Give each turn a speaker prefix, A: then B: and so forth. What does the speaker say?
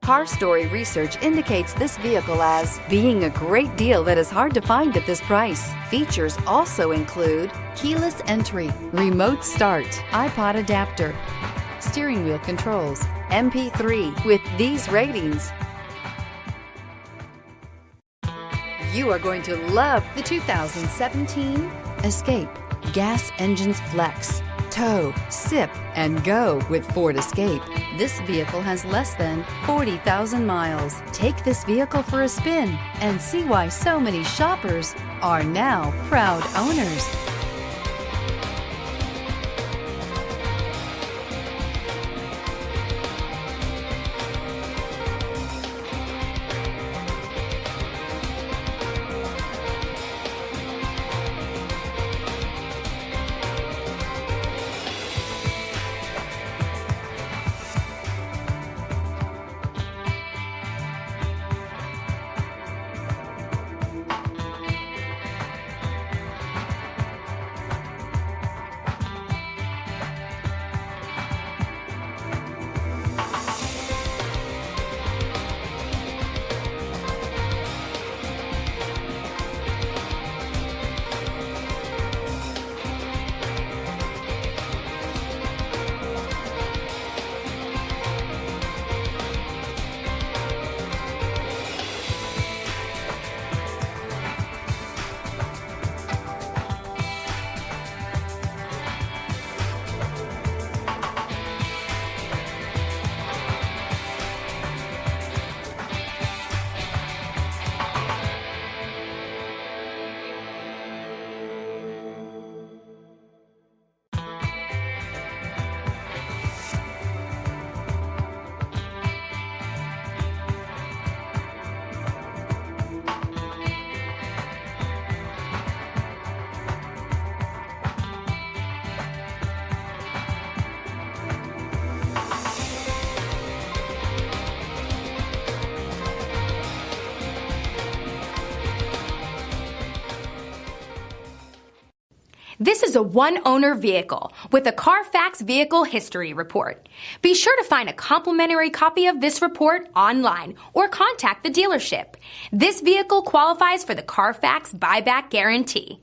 A: Car Story research indicates this vehicle as being a great deal that is hard to find at this price. Features also include keyless entry, remote start, iPod adapter, steering wheel controls, MP3. With these ratings, you are going to love the 2017 Escape. Gas engines flex, tow, sip, and go with Ford Escape. This vehicle has less than 40,000 miles. Take this vehicle for a spin and see why so many shoppers are now proud owners.
B: This is a one-owner vehicle with a Carfax Vehicle History Report. Be sure to find a complimentary copy of this report online or contact the dealership. This vehicle qualifies for the Carfax Buyback Guarantee.